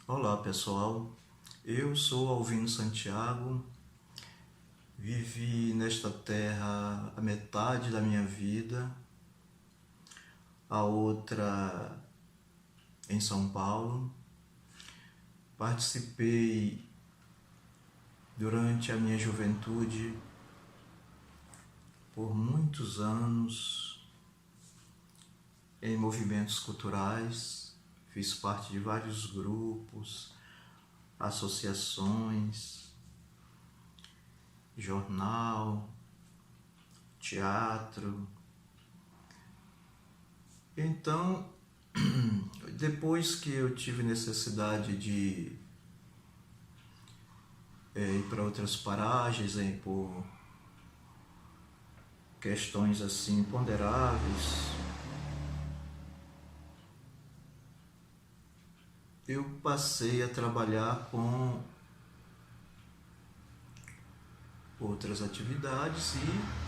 Olá pessoal, eu sou Alvino Santiago, vivi nesta terra a metade da minha vida, a outra em São Paulo. Participei durante a minha juventude por muitos anos em movimentos culturais. Fiz parte de vários grupos, associações, jornal, teatro. Então, depois que eu tive necessidade de ir para outras paragens, por questões assim imponderáveis, eu passei a trabalhar com outras atividades e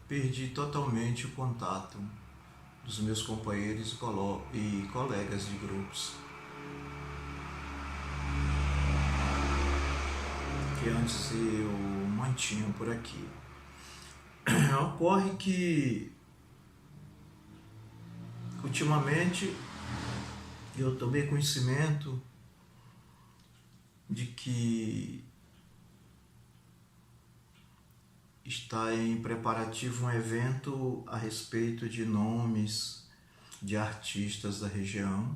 perdi totalmente o contato dos meus companheiros e colegas de grupos que antes eu mantinha por aqui. Ocorre que ultimamente eu tomei conhecimento de que está em preparativo um evento a respeito de nomes de artistas da região.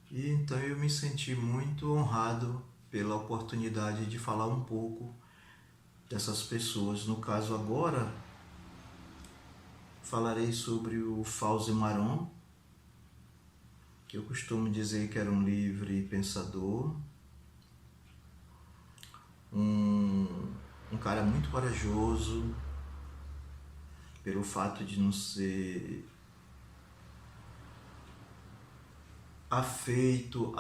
E então eu me senti muito honrado pela oportunidade de falar um pouco dessas pessoas. No caso agora, falarei sobre o Fauzi Maron, que eu costumo dizer que era um livre pensador, um cara muito corajoso, pelo fato de não ser afeito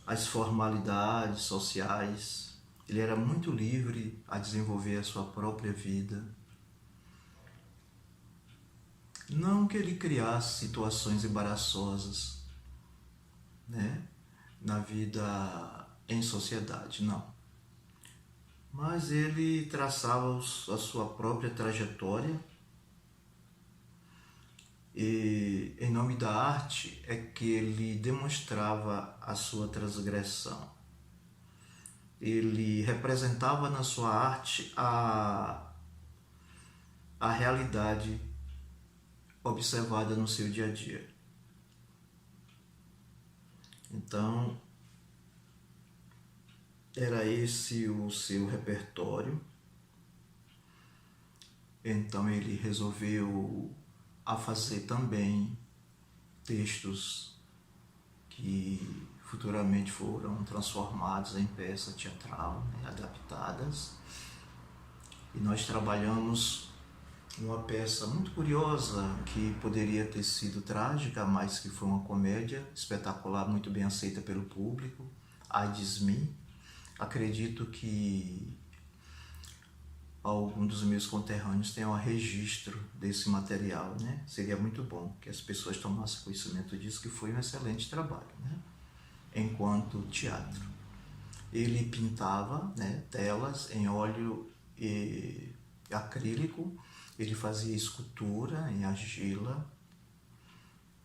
às formalidades sociais. Ele era muito livre a desenvolver a sua própria vida. Não que ele criasse situações embaraçosas, na vida em sociedade, não. Mas ele traçava a sua própria trajetória e, em nome da arte, é que ele demonstrava a sua transgressão. Ele representava na sua arte a realidade observada no seu dia a dia. Então, era esse o seu repertório. Então ele resolveu a fazer também textos que futuramente foram transformados em peça teatral, adaptadas. E nós trabalhamos uma peça muito curiosa, que poderia ter sido trágica, mas que foi uma comédia espetacular, muito bem aceita pelo público, Ai-de-me. Acredito que algum dos meus conterrâneos tenha um registro desse material, Seria muito bom que as pessoas tomassem conhecimento disso, que foi um excelente trabalho, enquanto teatro. Ele pintava, telas em óleo e acrílico. Ele fazia escultura em argila,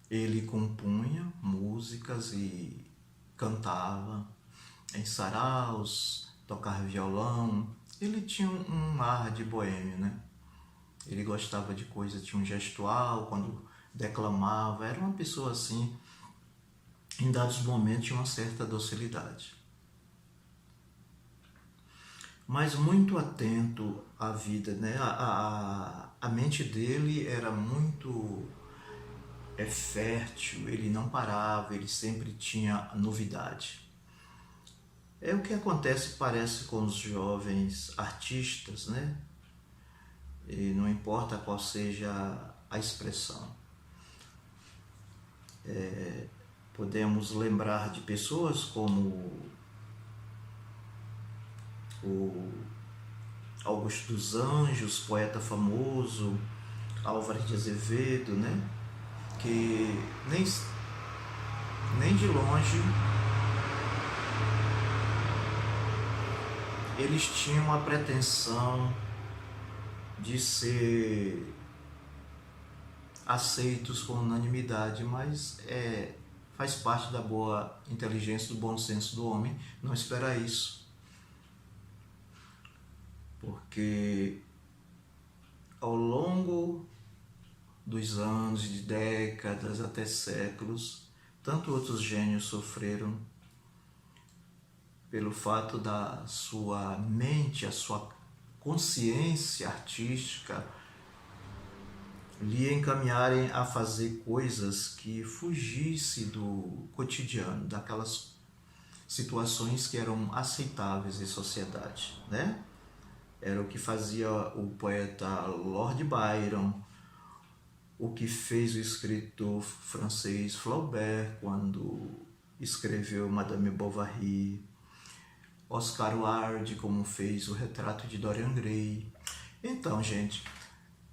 ele compunha músicas e cantava em saraus, tocava violão. Ele tinha um ar de boêmio, Ele gostava de coisa, tinha um gestual quando declamava, era uma pessoa assim, em dados momentos tinha uma certa docilidade. Mas muito atento à vida, a mente dele era muito fértil, ele não parava, ele sempre tinha novidade. É o que acontece, parece, com os jovens artistas, e não importa qual seja a expressão. Podemos lembrar de pessoas como o Augusto dos Anjos, poeta famoso, Álvares de Azevedo, né? Que nem de longe eles tinham a pretensão de ser aceitos com unanimidade, mas faz parte da boa inteligência, do bom senso do homem não esperar isso. Porque ao longo dos anos, de décadas até séculos, tanto outros gênios sofreram pelo fato da sua mente, a sua consciência artística lhe encaminharem a fazer coisas que fugissem do cotidiano, daquelas situações que eram aceitáveis em sociedade, né? Era o que fazia o poeta Lord Byron, o que fez o escritor francês Flaubert quando escreveu Madame Bovary, Oscar Wilde como fez o Retrato de Dorian Gray. Então, gente,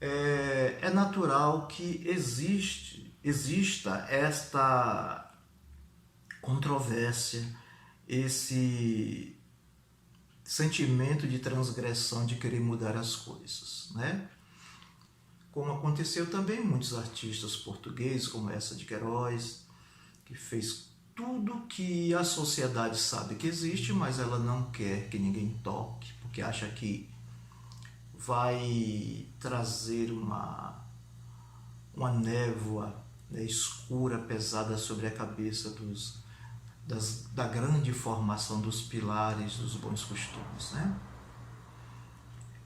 é natural que exista esta controvérsia, esse sentimento de transgressão, de querer mudar as coisas, né? Como aconteceu também muitos artistas portugueses, como essa de Queiroz, que fez tudo que a sociedade sabe que existe, mas ela não quer que ninguém toque, porque acha que vai trazer uma névoa, né, escura, pesada sobre a cabeça da grande formação dos pilares dos bons costumes, né?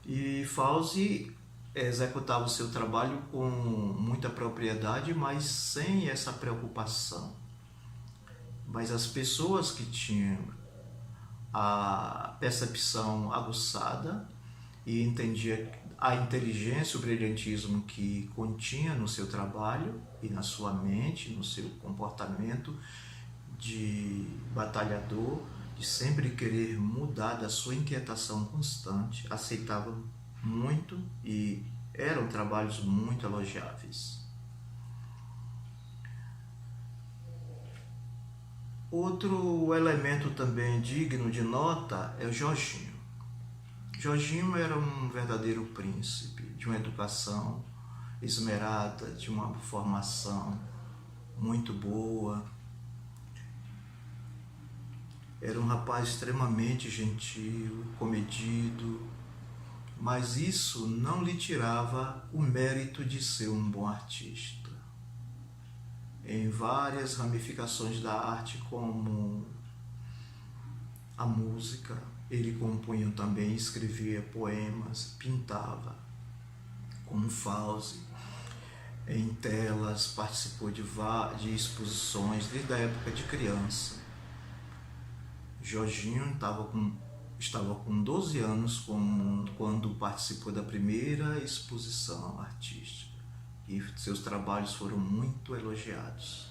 E Fauzi executava o seu trabalho com muita propriedade, mas sem essa preocupação. Mas as pessoas que tinham a percepção aguçada e entendia a inteligência, o brilhantismo que continha no seu trabalho e na sua mente, no seu comportamento de batalhador, de sempre querer mudar, da sua inquietação constante, aceitavam muito e eram trabalhos muito elogiáveis. Outro elemento também digno de nota é o Jorginho. Jorginho era um verdadeiro príncipe, de uma educação esmerada, de uma formação muito boa. Era um rapaz extremamente gentil, comedido, mas isso não lhe tirava o mérito de ser um bom artista. Em várias ramificações da arte, como a música, ele compunha também, escrevia poemas, pintava, como Fauzi. Em telas, participou de exposições desde a época de criança. Jorginho estava com 12 anos quando participou da primeira exposição artística e seus trabalhos foram muito elogiados.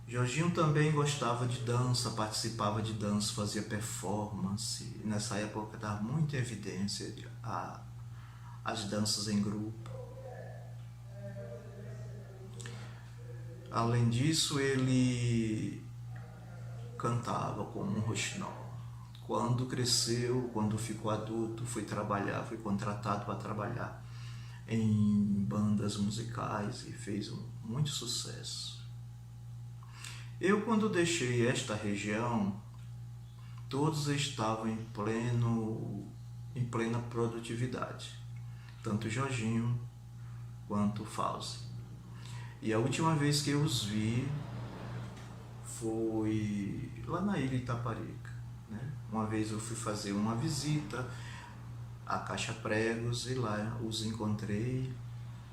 Jorginho também gostava de dança, participava de dança, fazia performance. Nessa época estava muito em evidência as danças em grupo. Além disso, ele cantava como um rouxinol. Quando cresceu, quando ficou adulto, foi contratado para trabalhar em bandas musicais e fez muito sucesso. Eu, quando deixei esta região, todos estavam em plena produtividade, tanto Jorginho quanto Fauzi. E a última vez que eu os vi foi lá na ilha Itaparica, né? Uma vez eu fui fazer uma visita à Caixa Pregos e lá os encontrei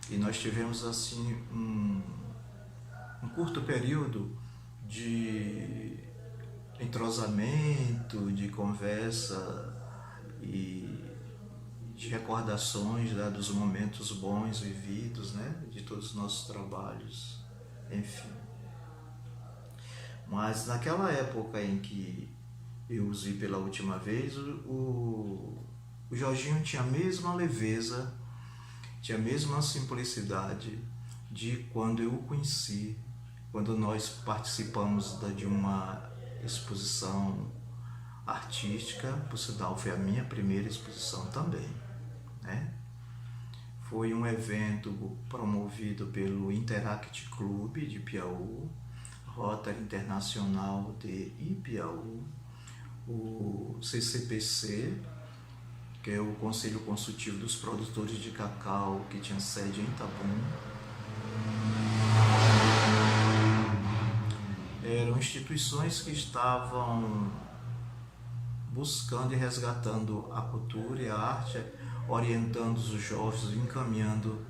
e nós tivemos assim um curto período de entrosamento, de conversa e de recordações, né, dos momentos bons vividos, né, de todos os nossos trabalhos, enfim. Mas naquela época em que eu os vi pela última vez, o Jorginho tinha a mesma leveza, tinha a mesma simplicidade de quando eu o conheci, quando nós participamos de uma exposição artística, por sinal foi a minha primeira exposição também, né? Foi um evento promovido pelo Interact Club de Piauí, Rotary Internacional de Ipiaú, o CCPC, que é o Conselho Consultivo dos Produtores de Cacau, que tinha sede em Itabuna. Eram instituições que estavam buscando e resgatando a cultura e a arte, orientando os jovens, encaminhando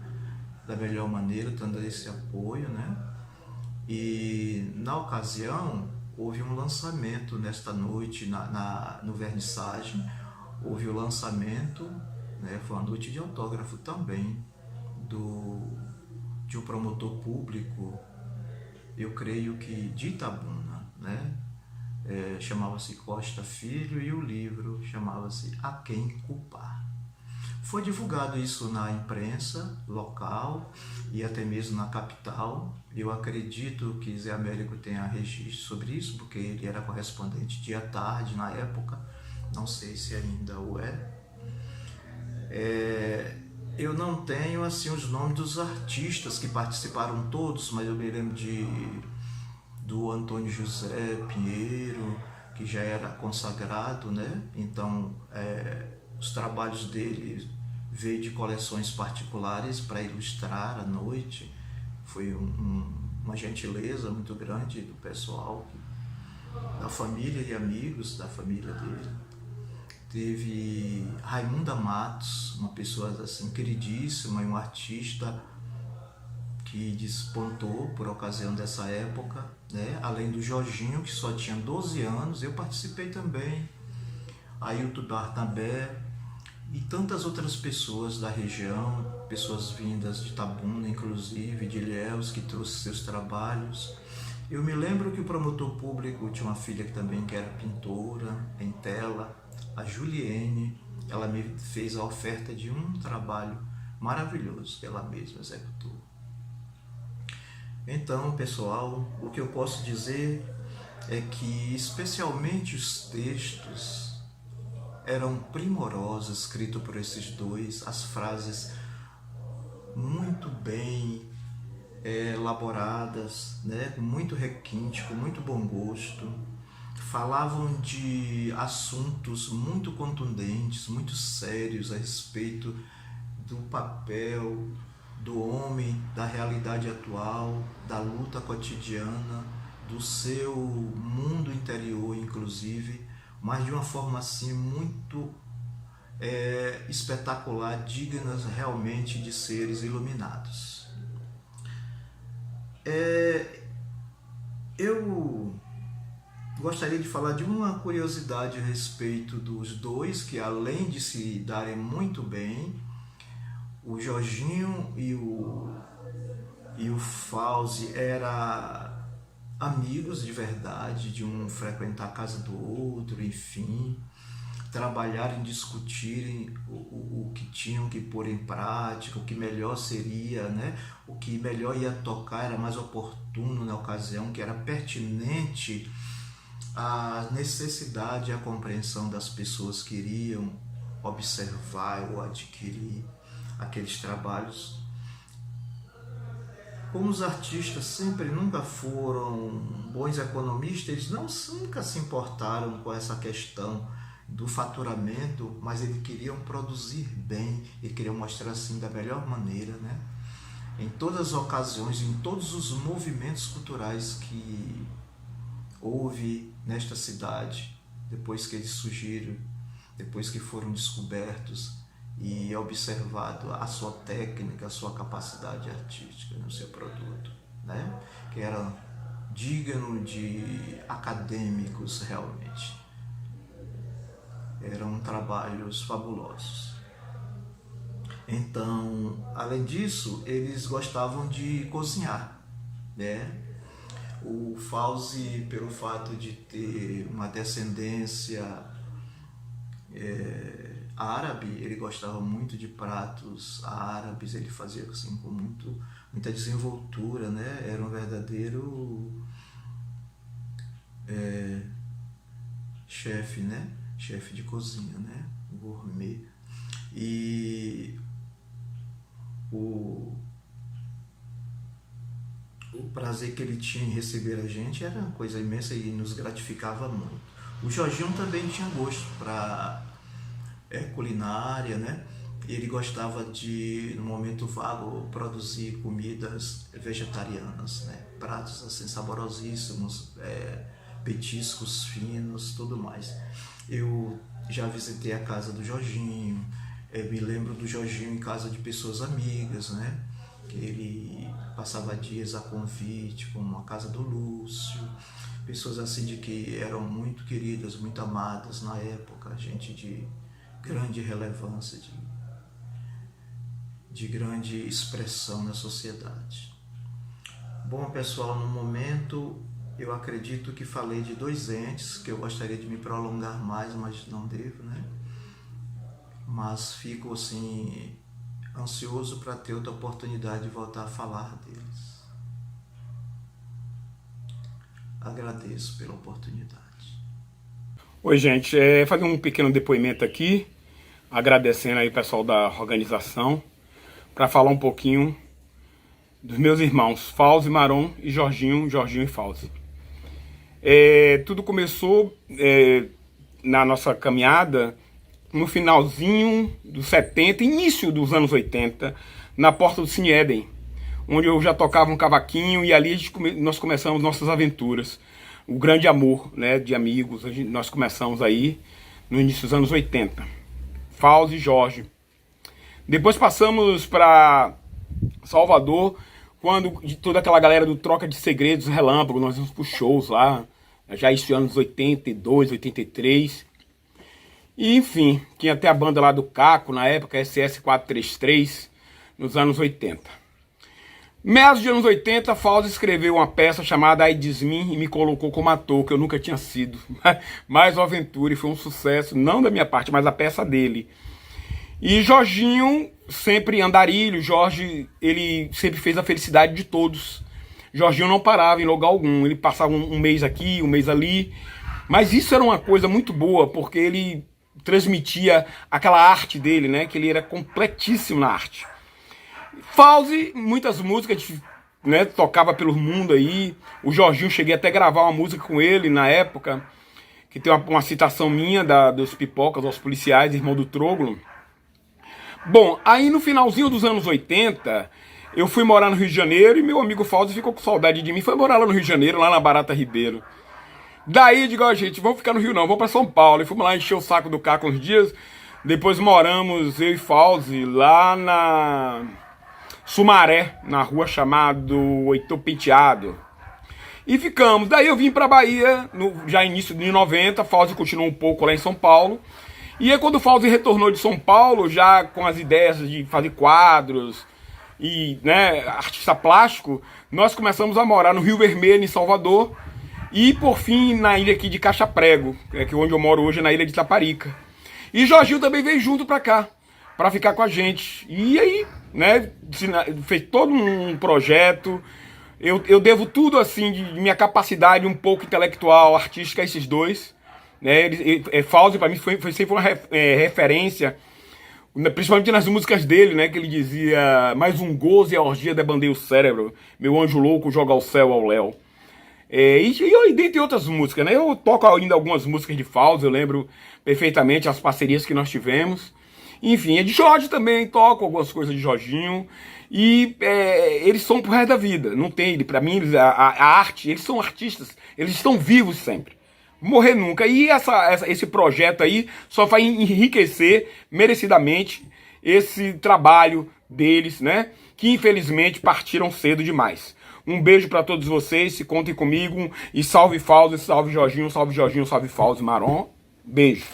da melhor maneira, dando esse apoio, né? E na ocasião houve um lançamento nesta noite, no vernissage, houve o lançamento, né? Foi uma noite de autógrafo também, de um promotor público, eu creio que de Itabuna, né? Chamava-se Costa Filho, e o livro chamava-se A Quem Culpar. Foi divulgado isso na imprensa local e até mesmo na capital. Eu acredito que Zé Américo tenha registro sobre isso, porque ele era correspondente dia tarde na época, não sei se ainda o é. Eu não tenho assim os nomes dos artistas que participaram todos, mas eu me lembro do Antônio José Pinheiro, que já era consagrado, né? Então, os trabalhos dele veio de coleções particulares para ilustrar a noite. Foi uma gentileza muito grande do pessoal, da família e amigos da família dele. Teve Raimunda Matos, uma pessoa assim queridíssima e um artista que despontou por ocasião dessa época, né? Além do Jorginho, que só tinha 12 anos, eu participei também, Ailton Barnabé e tantas outras pessoas da região, pessoas vindas de Itabuna, inclusive, de Ilhéus, que trouxe seus trabalhos. Eu me lembro que o promotor público tinha uma filha também que era pintora em tela, a Juliene. Ela me fez a oferta de um trabalho maravilhoso que ela mesma executou. Então, pessoal, o que eu posso dizer é que especialmente os textos eram primorosos, escritos por esses dois, as frases muito bem elaboradas, né? Com muito requinte, com muito bom gosto. Falavam de assuntos muito contundentes, muito sérios a respeito do papel do homem, da realidade atual, da luta cotidiana, do seu mundo interior, inclusive, mas de uma forma assim muito espetacular, dignas realmente de seres iluminados. Eu gostaria de falar de uma curiosidade a respeito dos dois, que além de se darem muito bem, o Jorginho e o Fauzi eram amigos de verdade, de um frequentar a casa do outro, enfim, trabalharem, discutirem o que tinham que pôr em prática, o que melhor seria, né? O que melhor ia tocar, era mais oportuno na ocasião, que era pertinente à necessidade e à compreensão das pessoas que iriam observar ou adquirir aqueles trabalhos. Como os artistas sempre nunca foram bons economistas, eles nunca se importaram com essa questão do faturamento, mas eles queriam produzir bem e queriam mostrar assim da melhor maneira, né? Em todas as ocasiões, em todos os movimentos culturais que houve nesta cidade, depois que eles surgiram, depois que foram descobertos e observado a sua técnica, a sua capacidade artística no seu produto, né? Que era digno de acadêmicos realmente. Eram trabalhos fabulosos. Então, além disso, eles gostavam de cozinhar, né? O Fauzi, pelo fato de ter uma descendência árabe, ele gostava muito de pratos árabes, ele fazia assim com muita desenvoltura, né? Era um verdadeiro chefe, né? Chefe de cozinha, né? Gourmet. E o prazer que ele tinha em receber a gente era uma coisa imensa e nos gratificava muito. O Jorginho também tinha gosto para culinária, né? Ele gostava de, no momento vago, produzir comidas vegetarianas, né? Pratos assim saborosíssimos, petiscos finos, tudo mais. Eu já visitei a casa do Jorginho, me lembro do Jorginho em casa de pessoas amigas, né? Que ele passava dias a convite, como a casa do Lúcio, pessoas assim de que eram muito queridas, muito amadas na época, gente de grande relevância, de grande expressão na sociedade. Bom, pessoal, no momento eu acredito que falei de 2 entes, que eu gostaria de me prolongar mais, mas não devo, né? Mas fico assim ansioso para ter outra oportunidade de voltar a falar deles. Agradeço pela oportunidade. Oi, gente, fazer um pequeno depoimento aqui, agradecendo aí o pessoal da organização, para falar um pouquinho dos meus irmãos, Fauzi, Maron e Jorginho e Fauzi. Tudo começou na nossa caminhada no finalzinho dos 70, início dos anos 80, na porta do Cine Éden, onde eu já tocava um cavaquinho e ali nós começamos nossas aventuras. O grande amor, né, de amigos, nós começamos aí no início dos anos 80. Fauzi e Jorge. Depois passamos para Salvador, quando toda aquela galera do Troca de Segredos Relâmpago, nós íamos para shows lá, já isso anos 82, 83. E enfim, tinha até a banda lá do Caco, na época, SS433, nos anos 80. Meados de anos 80, Fauzi escreveu uma peça chamada Ai Diz Mim e me colocou como ator, que eu nunca tinha sido. Mais uma aventura e foi um sucesso, não da minha parte, mas a peça dele. E Jorginho, sempre andarilho, Jorge, ele sempre fez a felicidade de todos. Jorginho não parava em lugar algum, ele passava um mês aqui, um mês ali. Mas isso era uma coisa muito boa, porque ele transmitia aquela arte dele, né? Que ele era completíssimo na arte. Fauzi, muitas músicas, né, tocava pelo mundo aí. O Jorginho, cheguei até a gravar uma música com ele na época, que tem uma citação minha dos Pipocas aos Policiais, irmão do Troglio. Bom, aí no finalzinho dos anos 80, eu fui morar no Rio de Janeiro e meu amigo Fauzi ficou com saudade de mim. Foi morar lá no Rio de Janeiro, lá na Barata Ribeiro. Daí, digo, ó, gente, vamos ficar no Rio não, vamos pra São Paulo. E fomos lá encher o saco do Caco uns dias. Depois moramos, eu e Fauzi, lá na Sumaré, na rua chamada Heitor Penteado. E ficamos. Daí eu vim pra Bahia, já início de 90, Fauzi continuou um pouco lá em São Paulo. E aí quando o Fauzi retornou de São Paulo, já com as ideias de fazer quadros e, né, artista plástico, nós começamos a morar no Rio Vermelho, em Salvador. E por fim na ilha aqui de Caixa Prego, que é onde eu moro hoje, na ilha de Taparica. E Jorginho também veio junto pra cá, pra ficar com a gente. E aí, né, fez todo um projeto. Eu devo tudo assim, de minha capacidade um pouco intelectual, artística a esses dois. Né? Fauzi pra mim sempre foi uma referência, principalmente nas músicas dele, né, que ele dizia: mais um gozo e a orgia debandei o cérebro, meu anjo louco joga ao céu ao léu. E dentre outras músicas, né? Eu toco ainda algumas músicas de Fauzi, eu lembro perfeitamente as parcerias que nós tivemos. Enfim, é de Jorge também, toco algumas coisas de Jorginho. E eles são pro resto da vida, não tem, pra mim, a arte, eles são artistas, eles estão vivos sempre. Morrer nunca. E esse projeto aí só vai enriquecer merecidamente esse trabalho deles, né? Que infelizmente partiram cedo demais. Um beijo para todos vocês, se contem comigo. E salve Fauzi, salve Jorginho, salve Fauzi, Maron. Beijo.